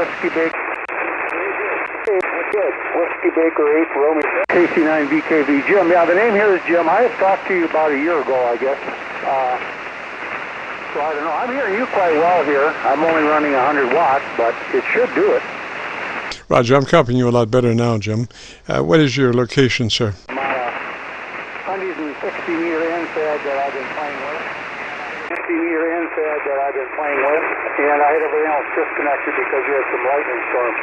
Whiskey Baker. Whiskey Baker 8 Romeo. KC9VKV. Jim, yeah, the name here is Jim. I had talked to you about a year ago, I guess. So I don't know. I'm hearing you quite well here. I'm only running 100 watts, but it should do it. Roger, I'm copying you a lot better now, Jim. What is your location, sir? My 160-meter end fed that I've been playing with. 50-meter end fed that I've been playing with. And I had everything else disconnected because we had some lightning storms.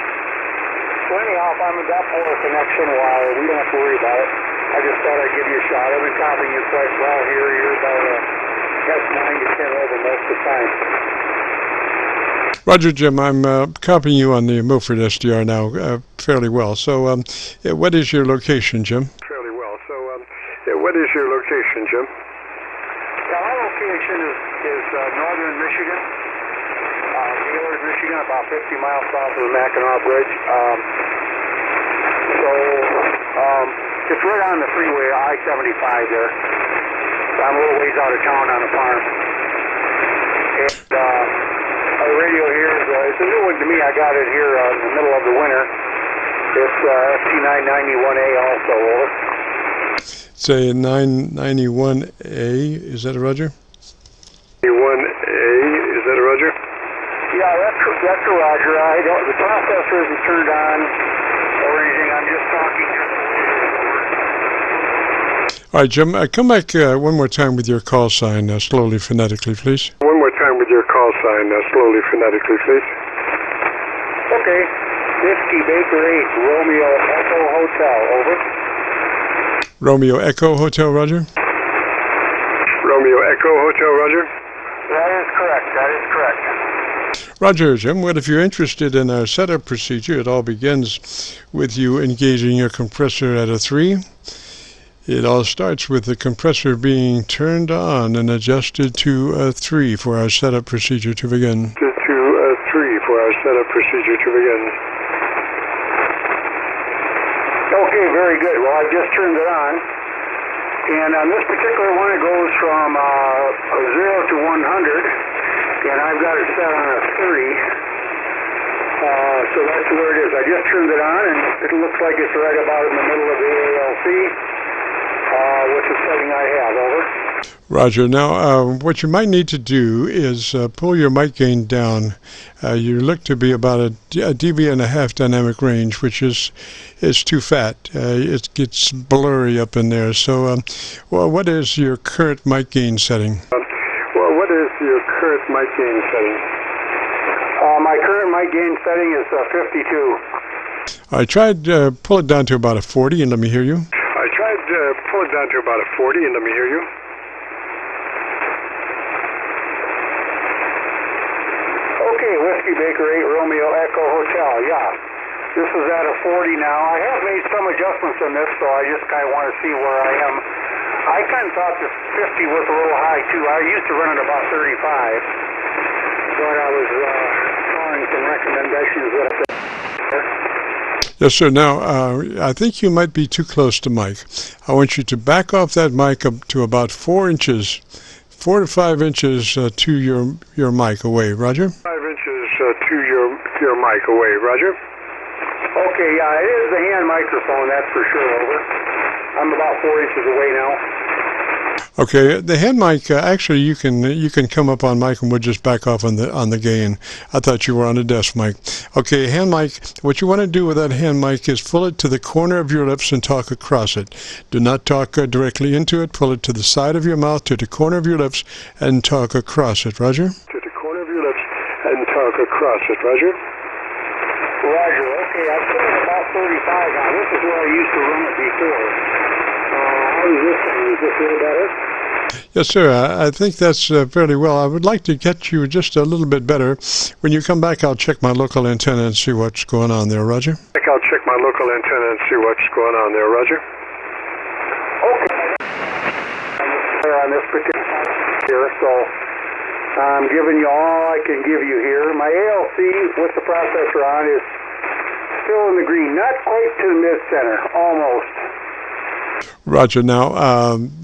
So anyhow, if I'm in that polar connection, well, we don't have to worry about it. I just thought I'd give you a shot. I've been copying you quite well here. You're about S9 to 10 over most of the time. Roger, Jim, I'm copying you on the Milford SDR now fairly well. So what is your location, Jim? Fairly well. So what is your location, Jim? Yeah, my location is northern Michigan, Gaylord, Michigan, about 50 miles south of the Mackinac Bridge. It's right on the freeway, I-75 there. So I'm a little ways out of town on a farm. And our radio here it's a new one to me. I got it here in the middle of the winter. It's FT-991A also, over. Say 991A, is that a Roger? 91A, is that a Roger? Yeah, that's a Roger. The processor isn't turned on or anything. I'm just talking here. All right, Jim, come back one more time with your call sign, slowly, phonetically, please. One more time with your call sign, slowly, phonetically, please. Okay. Whiskey Baker 8, Romeo Echo Hotel, over. Romeo Echo Hotel, Roger? Romeo Echo Hotel, Roger? That is correct. That is correct. Roger, Jim. Well, if you're interested in our setup procedure, it all begins with you engaging your compressor at a 3. It all starts with the compressor being turned on and adjusted to a 3 for our setup procedure to begin. To a 3 for our setup procedure to begin. Okay, very good. Well, I just turned it on. And on this particular one, it goes from 0 to 100. And I've got it set on a 3. So that's where it is. I just turned it on, and it looks like it's right about in the middle of the ALC. What's the setting I have, over? Roger. Now, what you might need to do is pull your mic gain down. You look to be about a dB and a half dynamic range, which is too fat. It gets blurry up in there. So, well, what is your current mic gain setting? What is your current mic gain setting? My current mic gain setting is 52. I tried pull it down to about a 40, and let me hear you. I tried pull it down to about a 40, and let me hear you. Okay, Whiskey Baker 8 Romeo Echo Hotel, yeah. This is at a 40 now. I have made some adjustments in this, so I just kind of want to see where I am. I kind of thought the 50 was a little high, too. I used to run at about 35, but I was drawing some recommendations that I Yes, sir. Now, I think you might be too close to mic. I want you to back off that mic up to about 4 inches, 4 to 5 inches to your mic away. Roger? 5 inches to your mic away. Roger? Okay, yeah, it is the hand microphone, that's for sure, over. I'm about 4 inches away now. Okay, the hand mic, actually you can come up on mic and we'll just back off on the gain. I thought you were on a desk mic. Okay, hand mic, what you want to do with that hand mic is pull it to the corner of your lips and talk across it. Do not talk directly into it. Pull it to the side of your mouth, to the corner of your lips, and talk across it. Roger? To the corner of your lips and talk across it. Roger? Roger, okay, I'm sitting at about 35 now. This is where I used to run it before. How is this thing? Is this a little better? Yes, sir. I think that's fairly well. I would like to get you just a little bit better. When you come back, I'll check my local antenna and see what's going on there, Roger. I'll check my local antenna and see what's going on there, Roger. Okay. On this particular here, so I'm giving you all I can give you here. My ALC with the processor on is still in the green, not quite to the mid-center, almost. Roger. Now,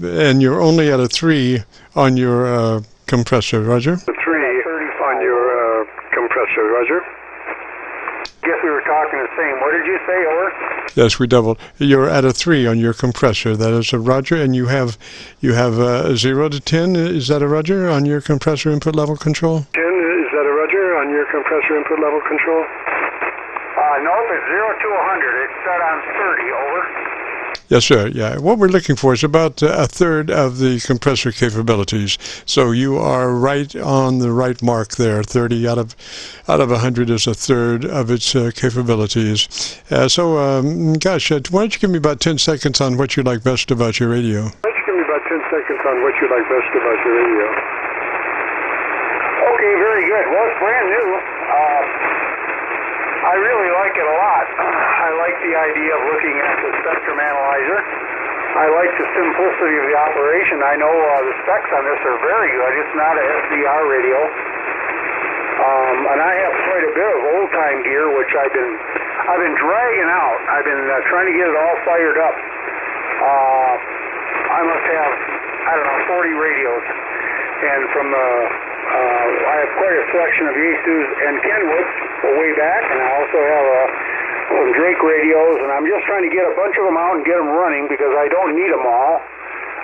and you're only at a 3 on your compressor, Roger? 3 on your compressor, Roger. Guess we were talking the same. What did you say, over? Yes, we doubled. You're at a 3 on your compressor. That is a Roger, and you have 0 to 10. Is that a Roger on your compressor input level control? 10, is that a Roger on your compressor input level control? Nope, it's 0 to 100. It's set on 30, over. Yes, sir. Yeah. What we're looking for is about a third of the compressor capabilities. So you are right on the right mark there. 30 out of 100 is a third of its capabilities. Gosh, why don't you give me about 10 seconds on what you like best about your radio? Why don't you give me about 10 seconds on what you like best about your radio? Okay, very good. Well, it's brand new. I really like it a lot. I like the idea of looking at the spectrum analyzer. I like the simplicity of the operation. I know the specs on this are very good. It's not a SDR radio. And I have quite a bit of old-time gear, which I've been dragging out. I've been trying to get it all fired up. I must have, 40 radios. And from I have quite a selection of Yaesus and Kenwoods way back, and I also have some Drake radios, and I'm just trying to get a bunch of them out and get them running because I don't need them all.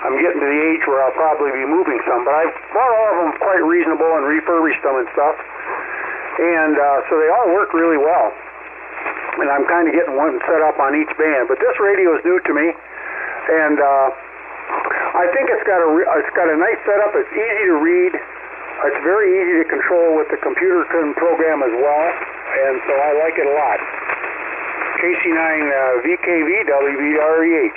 I'm getting to the age where I'll probably be moving some, but I've bought all of them quite reasonable and refurbished them and stuff, and so they all work really well. And I'm kind of getting one set up on each band, but this radio is new to me, and I think it's got a nice setup. It's easy to read. It's very easy to control with the computer program as well, and so I like it a lot. KC9VKV WB8REH.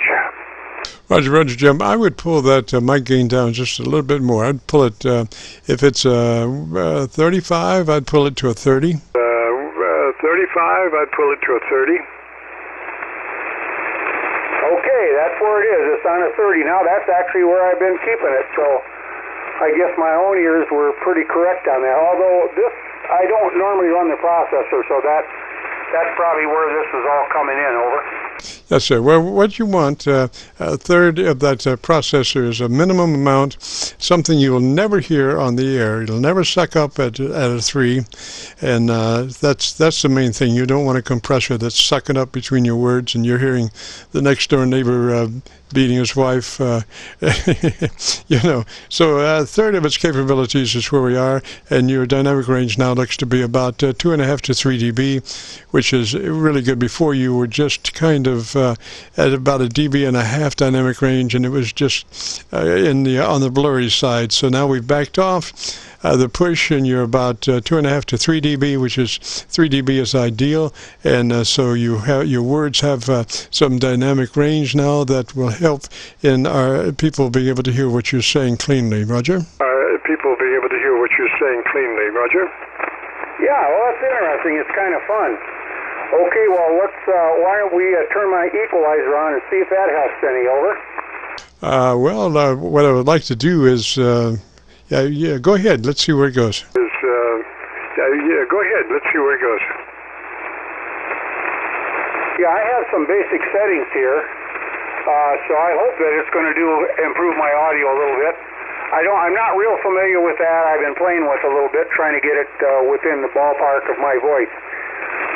Roger, Jim. I would pull that mic gain down just a little bit more. I'd pull it, if it's 35, I'd pull it to a 30. 35, I'd pull it to a 30. Okay, that's where it is. It's on a 30 now. That's actually where I've been keeping it, so I guess my own ears were pretty correct on that. Although this, I don't normally run the processor, so that's probably where this is all coming in, over. Yes, sir. Well, what you want, a third of that processor is a minimum amount, something you will never hear on the air. It'll never suck up at a 3, and that's the main thing. You don't want a compressor that's sucking up between your words and you're hearing the next door neighbor beating his wife, So a third of its capabilities is where we are, and your dynamic range now looks to be about 2.5 to 3 dB, which is really good. Before you were just kind of at about a dB and a half dynamic range, and it was just on the blurry side. So now we've backed off the push, and you're about 2.5 to 3 dB, which is 3 dB is ideal, and so your words have some dynamic range now that will help in our people being able to hear what you're saying cleanly. Roger? People being able to hear what you're saying cleanly. Roger? Yeah, well, that's interesting. It's kind of fun. Okay, well, why don't we turn my equalizer on and see if that helps any, over? What I would like to do is, go ahead. Let's see where it goes. Go ahead. Let's see where it goes. Yeah, I have some basic settings here, so I hope that it's going to improve my audio a little bit. I'm not real familiar with that. I've been playing with it a little bit, trying to get it within the ballpark of my voice.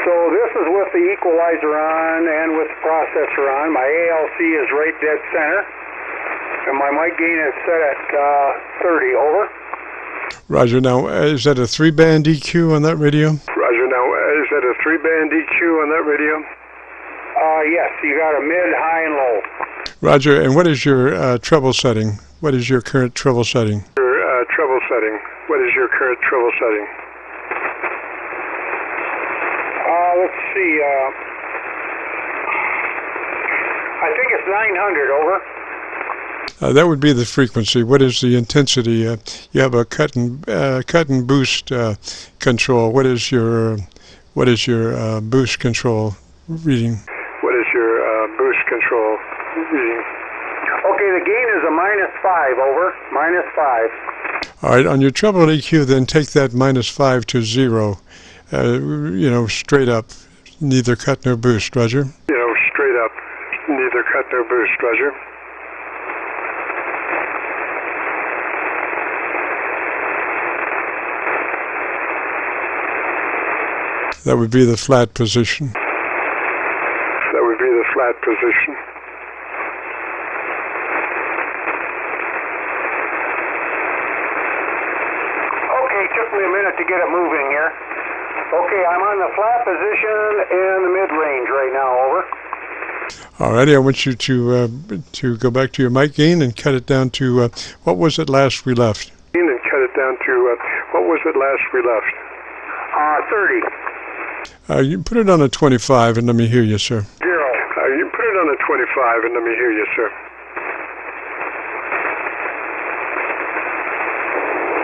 So this is with the equalizer on and with the processor on. My ALC is right dead center, and my mic gain is set at 30, over. Roger. Now, is that a 3-band EQ on that radio? Roger. Now, is that a 3-band EQ on that radio? Yes, you got a mid, high, and low. Roger. And what is your treble setting? What is your current treble setting? Your treble setting. What is your current treble setting? Let's see. I think it's 900, over. That would be the frequency. What is the intensity? You have a cut and boost control. What is your boost control reading? What is your boost control reading? Okay, the gain is a -5, over. -5. All right, on your treble EQ, then take that -5 to 0. Straight up, neither cut nor boost. Roger. Straight up, neither cut nor boost. Roger. That would be the flat position. That would be the flat position. Okay, took me a minute to get it moving here. Okay, I'm on the flat position and the mid-range right now, over. Alrighty, I want you to go back to your mic gain and cut it down to, what was it last we left? And cut it down to, what was it last we left? 30. You put it on a 25 and let me hear you, sir. 0. You put it on a 25 and let me hear you, sir.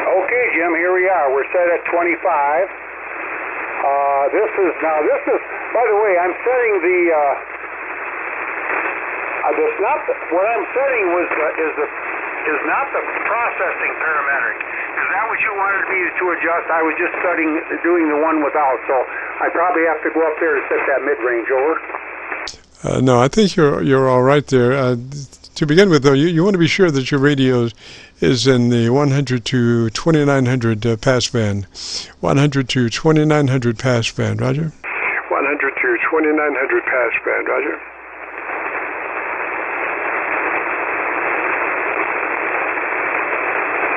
Okay, Jim, here we are. We're set at 25. This is, by the way, I'm setting the, what I'm setting is not the processing parametric. Is that what you wanted me to adjust? I was just doing the one without, so I probably have to go up there to set that mid-range, over. No, I think you're all right there. To begin with, though, you want to be sure that your radio is in the 100 to 2900 pass band. 100 to 2900 pass band, Roger? 100 to 2900 pass band, Roger.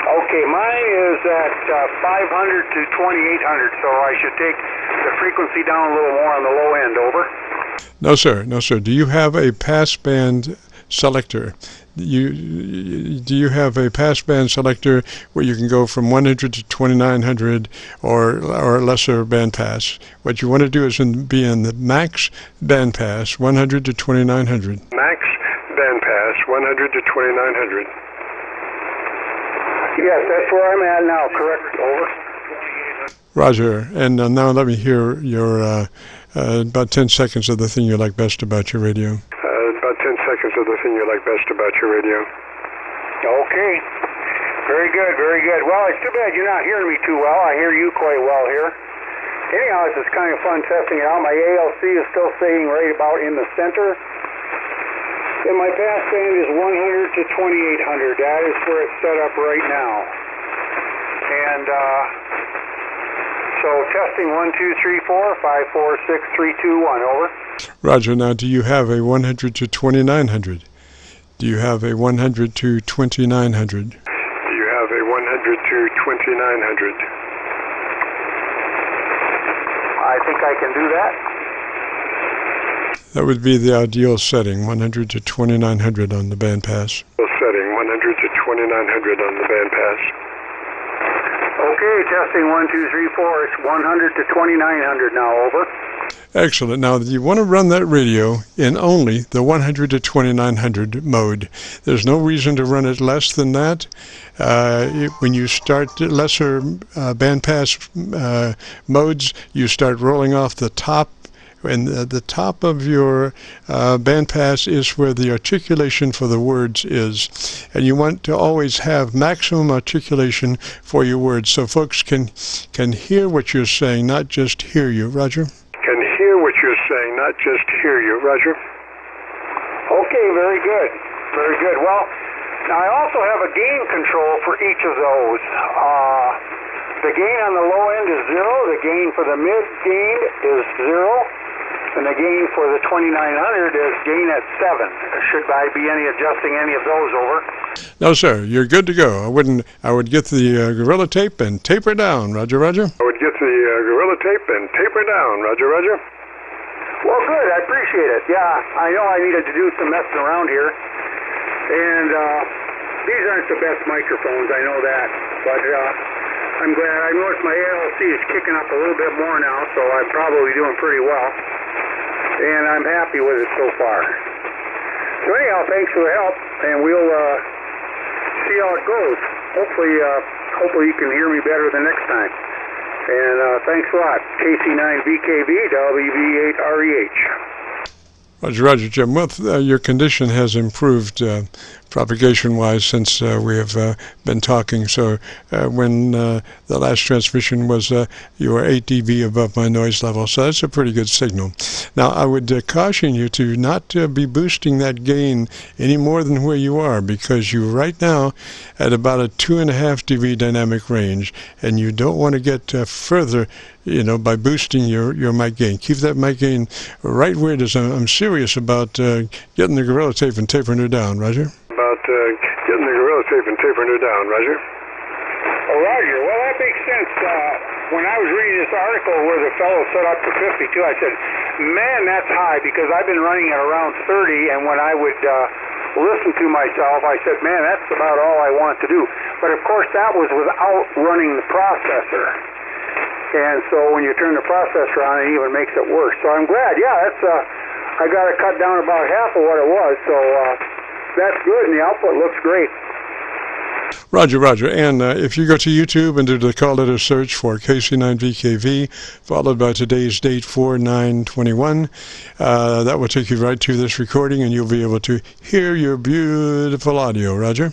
Okay, mine is at 500 to 2800, so I should take the frequency down a little more on the low end, over. No, sir. No, sir. Do you have a pass band selector? Do you have a pass band selector where you can go from 100 to 2900 or lesser band pass? What you want to do is be in the max band pass, 100 to 2900. Max band pass, 100 to 2900. Yes, that's where I'm at now, correct, over. Roger. And now let me hear your about 10 seconds of the thing you like best about your radio. About 10 seconds of the thing you like best about your radio. Okay. Very good, very good. Well, it's too bad you're not hearing me too well. I hear you quite well here. Anyhow, it's just kind of fun testing it out. My ALC is still staying right about in the center. And my pass band is 100 to 2800. That is where it's set up right now. And so testing 1, 2, 3, 4, 5, 4, 6, 3, 2, 1, over. Roger. Now, do you have a 100 to 2900? Do you have a 100 to 2900? Do you have a 100 to 2900? I think I can do that. That would be the ideal setting, 100 to 2900 on the band pass. Setting 100 to 2900 on the band pass. Okay, testing 1, 2, 3, 4. It's 100 to 2900 now, over. Excellent. Now, you want to run that radio in only the 100 to 2900 mode. There's no reason to run it less than that. When you start lesser band pass modes, you start rolling off the top. And the top of your band pass is where the articulation for the words is. And you want to always have maximum articulation for your words so folks can hear what you're saying, not just hear you. Roger? Can hear what you're saying, not just hear you. Roger? Okay, very good. Very good. Well, now I also have a gain control for each of those. The gain on the low end is 0. The gain for the mid gain is 0. And the gain for the 2900 is gain at 7. Should I be adjusting any of those, over? No, sir. You're good to go. I would get the Gorilla Tape and taper down. Roger, Roger. I would get the Gorilla Tape and taper down. Roger, Roger. Well, good. I appreciate it. Yeah, I know I needed to do some messing around here. And these aren't the best microphones, I know that. But I'm glad. I noticed my ALC is kicking up a little bit more now, so I'm probably doing pretty well. And I'm happy with it so far. So anyhow, thanks for the help, and we'll see how it goes. Hopefully you can hear me better the next time. And thanks a lot. KC9VKV, WB8REH. Roger, Roger, Jim. Well, your condition has improved propagation-wise since we have been talking. So when the last transmission was you were 8 dB above my noise level, so that's a pretty good signal. Now I would caution you to not be boosting that gain any more than where you are, because you're right now at about a 2.5 dB dynamic range, and you don't want to get further, by boosting your mic gain. Keep that mic gain right where it is. I'm serious about getting the Gorilla Tape and tapering her down, Roger. Getting the Gorilla Tape and tapering her down, Roger. Oh, Roger. Well, that makes sense. When I was reading this article where the fellow set up to 52, I said, man, that's high, because I've been running at around 30, and when I would listen to myself, I said, man, that's about all I want to do. But, of course, that was without running the processor. And so when you turn the processor on, it even makes it worse. So I'm glad. Yeah, I got it cut down about half of what it was, so that's good, and the output looks great. Roger. And if you go to YouTube and do the call letter search for KC9VKV, followed by today's date, 4/9/21, that will take you right to this recording, and you'll be able to hear your beautiful audio, Roger.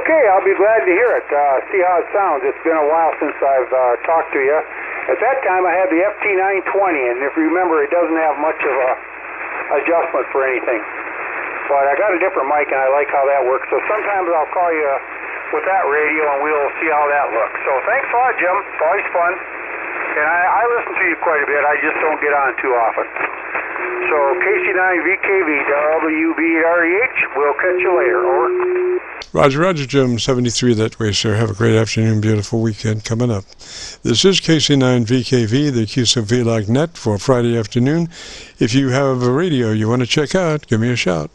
Okay, I'll be glad to hear it. See how it sounds. It's been a while since I've talked to you. At that time, I had the FT-920, and if you remember, it doesn't have much of a adjustment for anything. But I got a different mic, and I like how that works. So sometimes I'll call you with that radio, and we'll see how that looks. So thanks a lot, Jim. It's always fun. And I listen to you quite a bit. I just don't get on too often. So KC9VKV, JIM-WB8REH, we'll catch you later. Over. Roger, Jim, 73 that way, sir. Have a great afternoon, beautiful weekend coming up. This is KC9VKV, the Qso-Vlog net for Friday afternoon. If you have a radio you want to check out, give me a shout.